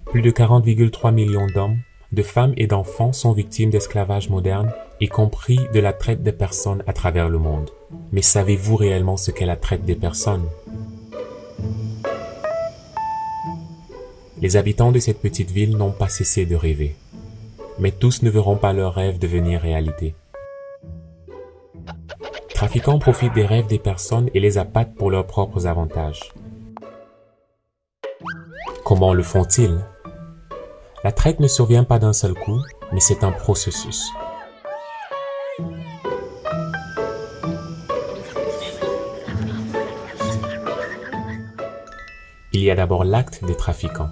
Plus de 40,3 millions d'hommes, de femmes et d'enfants sont victimes d'esclavage moderne, y compris de la traite des personnes à travers le monde. Mais savez-vous réellement ce qu'est la traite des personnes? Les habitants de cette petite ville n'ont pas cessé de rêver. Mais tous ne verront pas leurs rêves devenir réalité. Trafiquants profitent des rêves des personnes et les appâtent pour leurs propres avantages. Comment le font-ils? La traite ne survient pas d'un seul coup, mais c'est un processus. Il y a d'abord l'acte des trafiquants.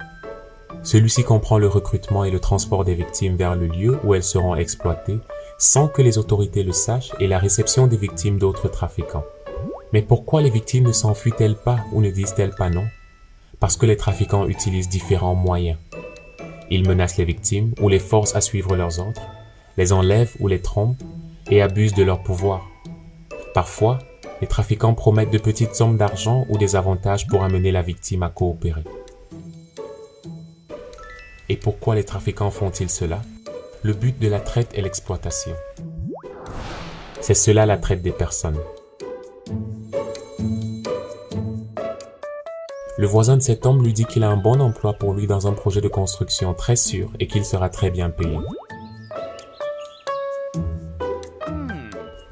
Celui-ci comprend le recrutement et le transport des victimes vers le lieu où elles seront exploitées sans que les autorités le sachent et la réception des victimes d'autres trafiquants. Mais pourquoi les victimes ne s'enfuient-elles pas ou ne disent-elles pas non? Parce que les trafiquants utilisent différents moyens. Ils menacent les victimes ou les forcent à suivre leurs ordres, les enlèvent ou les trompent et abusent de leur pouvoir. Parfois, les trafiquants promettent de petites sommes d'argent ou des avantages pour amener la victime à coopérer. Et pourquoi les trafiquants font-ils cela? Le but de la traite est l'exploitation. C'est cela la traite des personnes. Le voisin de cet homme lui dit qu'il a un bon emploi pour lui dans un projet de construction très sûr et qu'il sera très bien payé.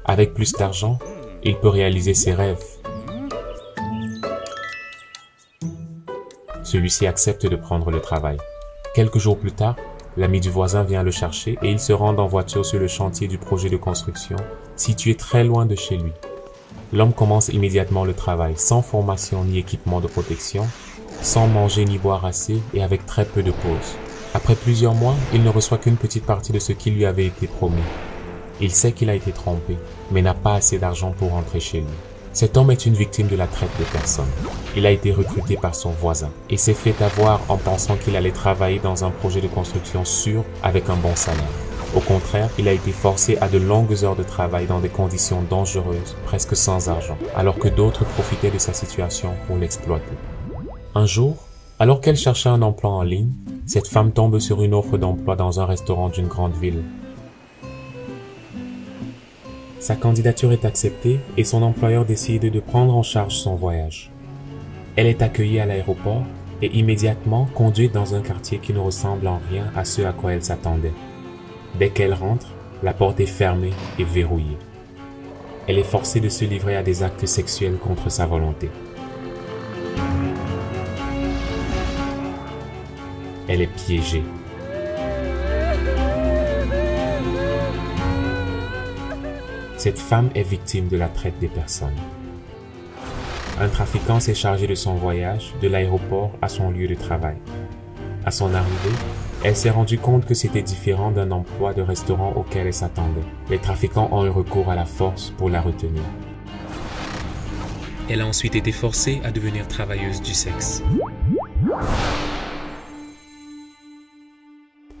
Avec plus d'argent, il peut réaliser ses rêves. Celui-ci accepte de prendre le travail. Quelques jours plus tard, l'ami du voisin vient le chercher et ils se rendent en voiture sur le chantier du projet de construction, situé très loin de chez lui. L'homme commence immédiatement le travail, sans formation ni équipement de protection, sans manger ni boire assez et avec très peu de pauses. Après plusieurs mois, il ne reçoit qu'une petite partie de ce qui lui avait été promis. Il sait qu'il a été trompé, mais n'a pas assez d'argent pour rentrer chez lui. Cet homme est une victime de la traite des personnes. Il a été recruté par son voisin et s'est fait avoir en pensant qu'il allait travailler dans un projet de construction sûr avec un bon salaire. Au contraire, il a été forcé à de longues heures de travail dans des conditions dangereuses, presque sans argent, alors que d'autres profitaient de sa situation pour l'exploiter. Un jour, alors qu'elle cherchait un emploi en ligne, cette femme tombe sur une offre d'emploi dans un restaurant d'une grande ville. Sa candidature est acceptée et son employeur décide de prendre en charge son voyage. Elle est accueillie à l'aéroport et immédiatement conduite dans un quartier qui ne ressemble en rien à ce à quoi elle s'attendait. Dès qu'elle rentre, la porte est fermée et verrouillée. Elle est forcée de se livrer à des actes sexuels contre sa volonté. Elle est piégée. Cette femme est victime de la traite des personnes. Un trafiquant s'est chargé de son voyage de l'aéroport à son lieu de travail. À son arrivée, elle s'est rendue compte que c'était différent d'un emploi de restaurant auquel elle s'attendait. Les trafiquants ont eu recours à la force pour la retenir. Elle a ensuite été forcée à devenir travailleuse du sexe.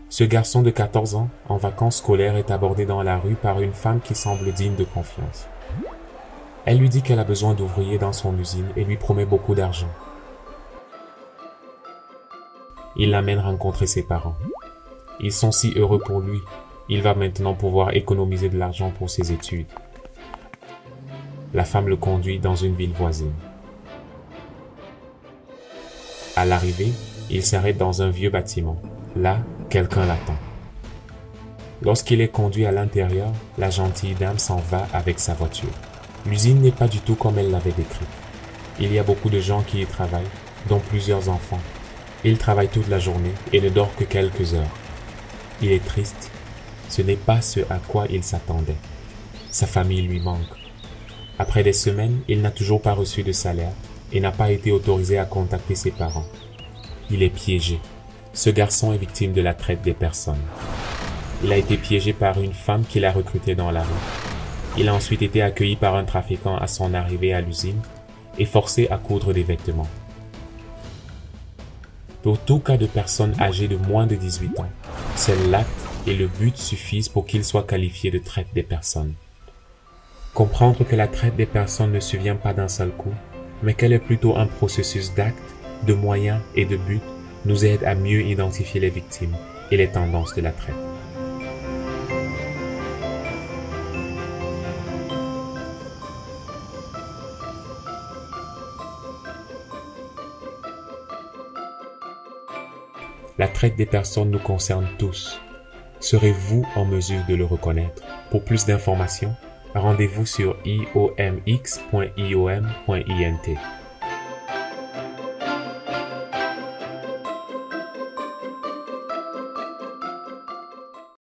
Ce garçon de 14 ans, en vacances scolaires, est abordé dans la rue par une femme qui semble digne de confiance. Elle lui dit qu'elle a besoin d'ouvriers dans son usine et lui promet beaucoup d'argent. Il l'amène rencontrer ses parents. Ils sont si heureux pour lui. Il va maintenant pouvoir économiser de l'argent pour ses études. La femme le conduit dans une ville voisine. À l'arrivée, il s'arrête dans un vieux bâtiment. Là, quelqu'un l'attend. Lorsqu'il est conduit à l'intérieur, la gentille dame s'en va avec sa voiture. L'usine n'est pas du tout comme elle l'avait décrite. Il y a beaucoup de gens qui y travaillent, dont plusieurs enfants. Il travaille toute la journée et ne dort que quelques heures. Il est triste. Ce n'est pas ce à quoi il s'attendait. Sa famille lui manque. Après des semaines, il n'a toujours pas reçu de salaire et n'a pas été autorisé à contacter ses parents. Il est piégé. Ce garçon est victime de la traite des personnes. Il a été piégé par une femme qui l'a recruté dans la rue. Il a ensuite été accueilli par un trafiquant à son arrivée à l'usine et forcé à coudre des vêtements. Pour tout cas de personnes âgées de moins de 18 ans, seul l'acte et le but suffisent pour qu'il soit qualifié de traite des personnes. Comprendre que la traite des personnes ne survient pas d'un seul coup, mais qu'elle est plutôt un processus d'actes, de moyens et de buts nous aide à mieux identifier les victimes et les tendances de la traite. La traite des personnes nous concerne tous. Serez-vous en mesure de le reconnaître? Pour plus d'informations, rendez-vous sur iomx.iom.int.